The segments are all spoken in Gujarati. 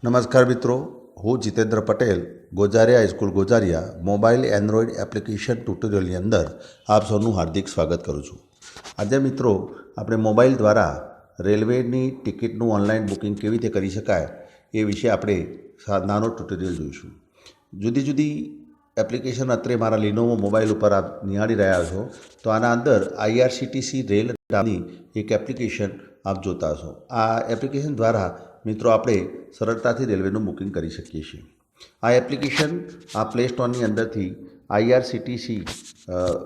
નમસ્કાર મિત્રો, હું Jitendra Patel Gojariya high school Gojariya mobile android application ટ્યુટોરિયલની અંદર આપ સૌનું હાર્દિક સ્વાગત કરું છું. આજે મિત્રો આપણે મોબાઈલ દ્વારા રેલવેની ટિકિટનું ઓનલાઈન બુકિંગ કેવી રીતે કરી શકાય એ વિશે આપણે નાનો ટ્યુટોરિયલ જોઈશું. જુદી જુદી એપ્લિકેશન અત્રે મારા લિનોવો મોબાઈલ ઉપર આપ નિહાળી રહ્યા છો તો આના અંદર IRCTC રેલ નામની એક એપ્લિકેશન આપ જોતા હશો. આ એપ્લિકેશન દ્વારા મિત્રો આપણે સરળતાથી રેલવેનું બુકિંગ કરી શકીએ છીએ. આ એપ્લિકેશન આ પ્લે સ્ટોરની અંદરથી IRCTC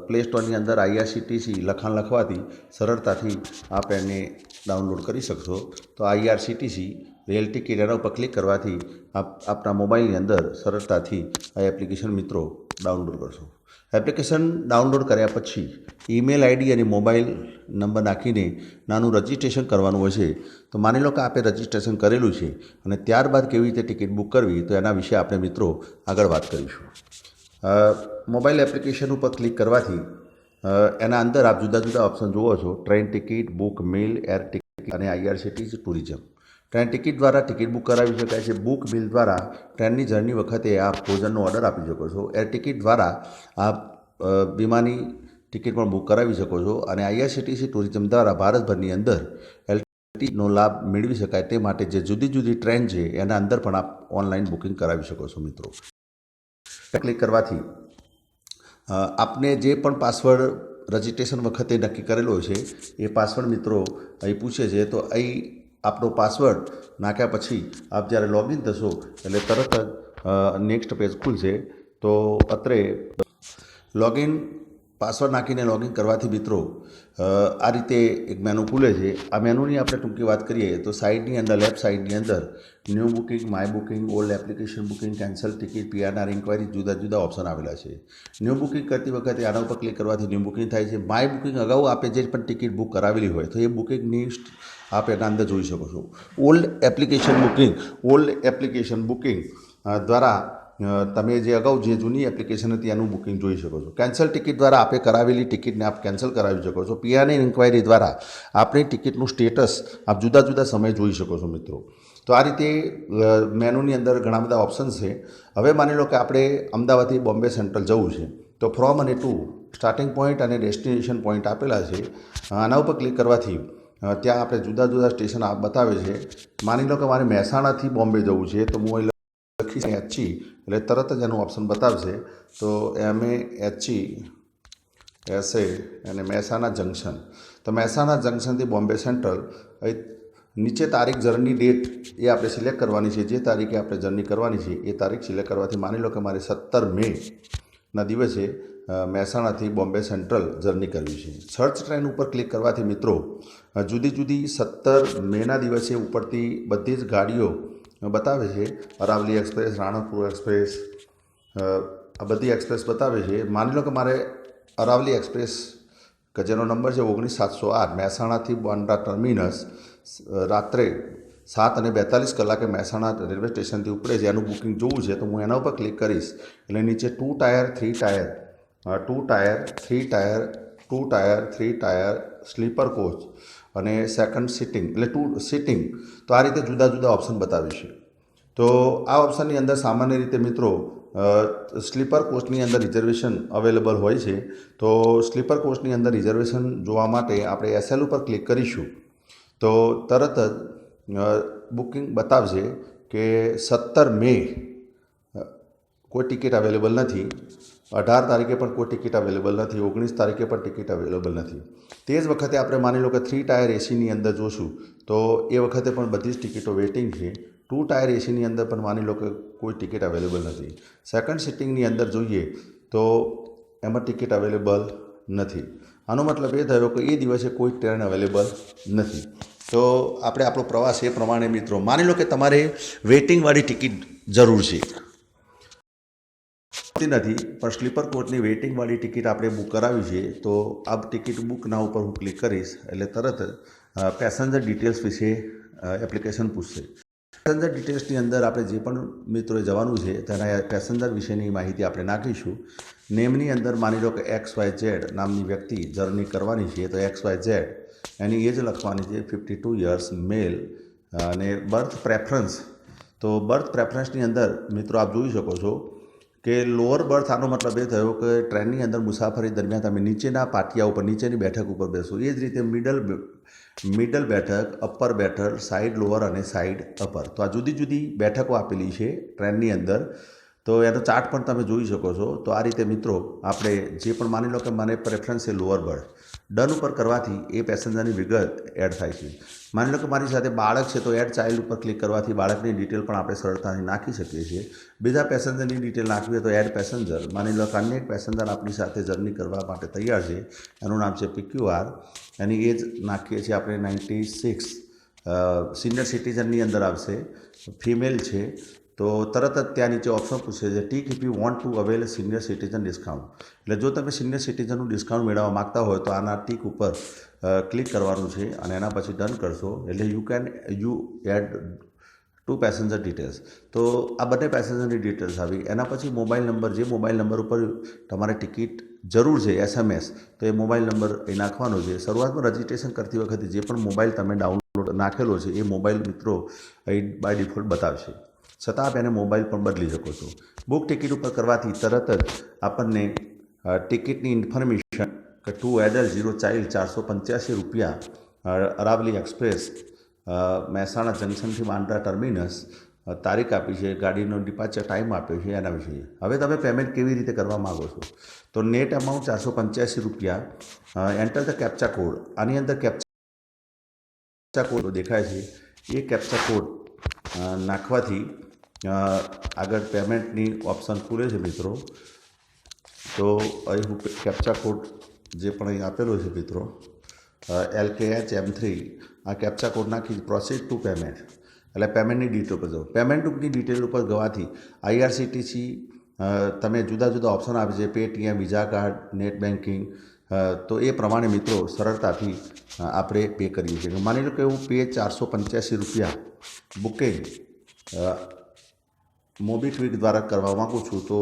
પ્લે સ્ટોરની અંદર IRCTC લખાણ લખવાથી સરળતાથી આપ એને ડાઉનલોડ કરી શકશો. તો IRCTC રેલ ટિકિટ એના ઉપર ક્લિક કરવાથી આપ આપના મોબાઈલની અંદર સરળતાથી આ એપ્લિકેશન મિત્રો ડાઉનલોડ કરશો. એપ્લિકેશન ડાઉનલોડ કર્યા પછી ઈમેલ આઈડી અને મોબાઈલ નંબર નાખીને નાનું રજિસ્ટ્રેશન કરવાનું હશે. તો માની લો કે આપણે રજિસ્ટ્રેશન કરેલું છે અને ત્યારબાદ કેવી રીતે ટિકિટ બુક કરવી તો એના વિશે આપણે મિત્રો આગળ વાત કરીશું. મોબાઈલ એપ્લિકેશન ઉપર ક્લિક કરવાથી એના અંદર આપ જુદા જુદા ઓપ્શન જુઓ છો. ટ્રેન ટિકિટ, બુક મેલ, એર ટિકિટ અને IRCTC ટુરિઝમ. ટ્રેન ટિકિટ દ્વારા ટિકિટ બુક કરાવી શકાય છે. બુક મિલ દ્વારા ટ્રેનની જર્ની વખતે આપ ભોજનનો ઓર્ડર આપી શકો છો. એર ટિકિટ દ્વારા આપ વિમાની ટિકિટ પણ બુક કરાવી શકો છો અને IRCTC ટુરિઝમ દ્વારા ભારતભરની અંદર LTTનો લાભ મેળવી શકાય તે માટે જે જુદી જુદી ટ્રેન છે એના અંદર પણ આપ ઓનલાઈન બુકિંગ કરાવી શકો છો મિત્રો. ક્લિક કરવાથી આપને જે પણ પાસવર્ડ રજિસ્ટ્રેશન વખતે નક્કી કરેલો છે એ પાસવર્ડ મિત્રો અહીં પૂછે છે. તો અહીં આપનો પાસવર્ડ નાખ્યા પછી આપ જ્યારે લોગિન થશો એટલે તરત જ નેક્સ્ટ પેજ ખુલશે. તો અત્રે લોગિન પાસવર્ડ નાખીને લોગિન કરવાથી મિત્રો આ રીતે એક મેનુ ખુલે છે. આ મેનુની આપણે ટૂંકી વાત કરીએ તો સાઈડની અંદર લેફ્ટ સાઈડની અંદર new booking, my booking, old application booking, cancel ticket, PNR inquiry જુદા જુદા ઓપ્શન આવેલા છે. ન્યૂ બુકિંગ કરતી વખતે આના ઉપર ક્લિક કરવાથી ન્યૂ બુકિંગ થાય છે. માય બુકિંગ અગાઉ આપે જે પણ ટિકિટ બુક કરાવેલી હોય તો એ બુકિંગની આપ એના અંદર જોઈ શકો છો. ઓલ્ડ એપ્લિકેશન બુકિંગ દ્વારા તમે જે અગાઉ જે જૂની એપ્લિકેશન હતી એનું બુકિંગ જોઈ શકો છો. કેન્સલ ટિકિટ દ્વારા આપે કરાવેલી ટિકિટને આપ કેન્સલ કરાવી શકો છો. PNR ઇન્ક્વાયરી દ્વારા આપણી ટિકિટનું સ્ટેટસ આપ જુદા જુદા સમયે જોઈ શકો છો મિત્રો. તો આ રીતે મેનુની અંદર ઘણા બધા ઓપ્શન્સ છે. હવે માની લો કે આપણે અમદાવાદથી બોમ્બે સેન્ટ્રલ જવું છે તો ફ્રોમ અને ટુ સ્ટાર્ટિંગ પોઈન્ટ અને ડેસ્ટિનેશન પોઈન્ટ આપેલા છે. આના ઉપર ક્લિક કરવાથી ત્યાં આપણે જુદા જુદા સ્ટેશન બતાવે છે. માની લો કે મારે મહેસાણાથી બોમ્બે જવું છે તો હું લખીશ HC એટલે તરત જ એનું ઓપ્શન બતાવશે. તો MAHE SA અને મહેસાણા જંકશન. તો મહેસાણા જંકશનથી બોમ્બે સેન્ટ્રલ નીચે તારીખ જર્ની ડેટ એ આપણે સિલેક્ટ કરવાની છે. જે તારીખે આપણે જર્ની કરવાની છે એ તારીખ સિલેક્ટ કરવાથી માની લો કે મારે 17 મેના દિવસે મહેસાણાથી બોમ્બે સેન્ટ્રલ જર્ની કરવી છે. સર્ચ ટ્રેન ઉપર ક્લિક કરવાથી મિત્રો જુદી જુદી 17 મેના દિવસે ઉપરથી બધી જ ગાડીઓ બતાવે છે. અરાવલી એક્સપ્રેસ, રાણકપુર એક્સપ્રેસ, આ બધી એક્સપ્રેસ બતાવે છે. માની લો કે મારે અરાવલી એક્સપ્રેસ કે જેનો નંબર છે 19708 મહેસાણાથી બાંદ્રા ટર્મિનસ રાત્રે 7:42 કલાકે મહેસાણા રેલવે સ્ટેશનથી ઉપડે છે એનું બુકિંગ જોવું છે. તો હું એના ઉપર ક્લિક કરીશ એટલે નીચે 2 tier 3 tier 2 tier 3 tier 2 tier 3 tier sleeper coach અને સેકન્ડ સિટિંગ એટલે 2 સિટિંગ. તો આ રીતે જુદા જુદા ઓપ્શન બતાવે છે. તો આ ઓપ્શનની અંદર સામાન્ય રીતે મિત્રો સ્લીપર કોચની અંદર રિઝર્વેશન અવેલેબલ હોય છે. તો સ્લીપર કોચની અંદર રિઝર્વેશન જોવા માટે આપણે SL ઉપર ક્લિક કરીશું તો તરત જ બુકિંગ બતાવશે કે 17 મે કોઈ ટિકિટ અવેલેબલ નથી, 18 તારીખે પણ કોઈ ટિકિટ અવેલેબલ નથી, 19 તારીખે પણ ટિકિટ અવેલેબલ નથી. તે જ વખતે આપણે માની લો કે 3 ટાયર ACની અંદર જોશું તો એ વખતે પણ બધી જ ટિકિટો વેઇટિંગ છે. 2 ટાયર ACની અંદર પણ માની લો કે કોઈ ટિકિટ અવેલેબલ નથી. સેકન્ડ સિટિંગની અંદર જોઈએ તો એમાં ટિકિટ અવેલેબલ નથી. આનો મતલબ એ થયો કે એ દિવસે કોઈ ટ્રેન અવેલેબલ નથી. તો આપણે આપણો પ્રવાસ એ પ્રમાણે મિત્રો માની લો કે તમારે વેઇટિંગવાળી ટિકિટ જરૂર છે નથી પણ સ્લીપર કોચની વેઇટિંગવાળી ટિકિટ આપણે બુક કરાવી છે. તો આ ટિકિટ બુકના ઉપર હું ક્લિક કરીશ એટલે તરત પેસેન્જર ડિટેલ્સ વિશે એપ્લિકેશન પૂછશે. પેસેન્જર ડિટેલ્સની અંદર આપણે જે પણ મિત્રોએ જવાનું છે તેના પેસેન્જર વિશેની માહિતી આપણે નાખીશું. નેમની અંદર માની લો કે XYZ નામની વ્યક્તિ જર્ની કરવાની છે તો XYZ એની એજ લખવાની છે 52 યર્સ મેલ અને બર્થ પ્રેફરન્સ તો બર્થ પ્રેફરન્સની અંદર મિત્રો આપ જોઈ શકો છો કે લોઅર બર્થ આનો મતલબ એ થયો કે ટ્રેનની અંદર મુસાફરી દરમિયાન તમે નીચેના પાટિયા ઉપર નીચેની બેઠક ઉપર બેસો. એ જ રીતે મિડલ બેઠક, અપર બેઠક, સાઈડ લોઅર અને સાઈડ અપર. તો આ જુદી જુદી બેઠકો આપેલી છે ટ્રેનની અંદર. તો એનો ચાર્ટ પણ તમે જોઈ શકો છો. તો આ રીતે મિત્રો આપણે જે પણ માની લો કે મને પ્રેફરન્સ છે લોઅર બર્થ, ડન ઉપર કરવાથી એ પેસેન્જરની વિગત એડ થાય છે. માની લો કે મારી સાથે બાળક છે તો એડ ચાઇલ્ડ ઉપર ક્લિક કરવાથી બાળકની ડિટેલ પણ આપણે સરળતાથી નાખી શકીએ છીએ. બીજા પેસેન્જરની ડિટેલ નાખવી હોય તો એડ પેસેન્જર. માની લો કે અન્ય એક પેસેન્જર આપણી સાથે જર્ની કરવા માટે તૈયાર છે, એનું નામ છે PQR, એની એજ નાખીએ છીએ આપણે 96, સિનિયર સિટીઝનની અંદર આવશે, ફિમેલ છે. તો તરત જ ત્યાં નીચે ઓપ્શન પૂછે છે tick if you want to avail senior citizen discount. એટલે જો તમે સિનિયર સિટીઝનનું ડિસ્કાઉન્ટ મેળવવા માગતા હોય તો આના ટીક ઉપર ક્લિક કરવાનું છે અને એના પછી ડન કરશો એટલે યુ એડ 2 પેસેન્જર ડિટેલ્સ. તો આ બંને પેસેન્જરની ડિટેલ્સ આવી. એના પછી મોબાઈલ નંબર, જે મોબાઈલ નંબર ઉપર તમારે ટિકિટ જરૂર છે SMS, તો એ મોબાઈલ નંબર એ નાખવાનો છે. શરૂઆતમાં રજિસ્ટ્રેશન કરતી વખતે જે પણ મોબાઈલ તમે ડાઉનલોડ નાખેલો છે એ મોબાઈલ મિત્રો બાય ડિફોલ્ટ બતાવશે, છતાં આપ એને મોબાઈલ પણ બદલી શકો છો. બુક ટિકિટ ઉપર કરવાથી તરત જ આપણને ટિકિટની ઇન્ફોર્મેશન કે 2 adult 0 child ₹485 Aravali express Mehsana જંકશનથી બાંદ્રા ટર્મિનસ, તારીખ આપી છે, ગાડીનો ડિપાર્ચર ટાઈમ આપ્યો છે, એના વિશે. હવે તમે પેમેન્ટ કેવી રીતે કરવા માગો છો? તો net amount ₹485, enter the captcha code. આની અંદર કેપ્ચા કોડ દેખાય છે, એ કેપ્ચા કોડ નાખવાથી આગળ પેમેન્ટની ઓપ્શન ખુલે છે મિત્રો. તો અહીં હું કેપ્ચા કોડ જે પણ અહીં આપેલો છે મિત્રો, LKHM3, આ કેપ્ચા કોડ નાખી પ્રોસીડ ટુ પેમેન્ટ એટલે પેમેન્ટની ડિટેલ પર જાઓ. પેમેન્ટની ડિટેલ ઉપર જવાથી IRCTC તમે જુદા જુદા ઓપ્શન આપે છે, Paytm, visa card, net banking. તો એ પ્રમાણે મિત્રો સરળતાથી આપણે પે કરીએ છીએ. માની લો કે હું પે ₹485 બુકિંગ મોબીક્વિક દ્વારા કરવા માગું છું, તો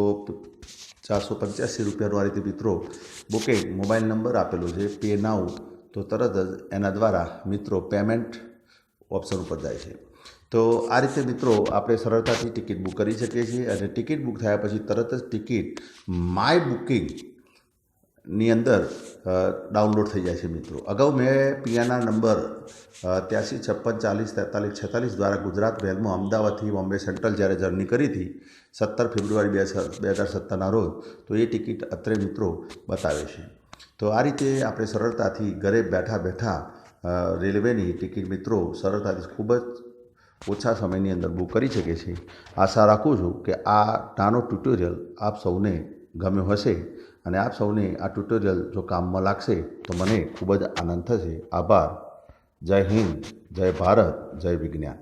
₹485 આ રીતે મિત્રો બુકિંગ, મોબાઈલ નંબર આપેલો છે, પે નાઉ, તો તરત જ એના દ્વારા મિત્રો પેમેન્ટ ઓપ્શન ઉપર જાય છે. તો આ રીતે મિત્રો આપણે સરળતાથી ટિકિટ બુક કરી શકીએ છીએ. અને ટિકિટ બુક થયા પછી તરત જ ટિકિટ માય બુકિંગની અંદર ડાઉનલોડ થઈ જાય છે મિત્રો. અગાઉ મેં PNR નંબર 8356404346 દ્વારા ગુજરાત મેલમાં અમદાવાદથી બોમ્બે સેન્ટ્રલ જ્યારે જર્ની કરી હતી 17 ફેબ્રુઆરી 2017ના રોજ, તો એ ટિકિટ અત્રે મિત્રો બતાવે છે. તો આ રીતે આપણે સરળતાથી ઘરે બેઠા બેઠા રેલવેની ટિકિટ મિત્રો સરળતાથી ખૂબ જ ઓછા સમયની અંદર બુક કરી શકે છે. આશા રાખું છું કે આ નાનો ટ્યુટોરિયલ આપ સૌને ગમ્યો હશે અને આપ સૌને આ ટ્યુટોરિયલ જો કામમાં લાગશે તો મને ખૂબ જ આનંદ થશે. આભાર. જય હિન્દ, જય ભારત, જય વિજ્ઞાન.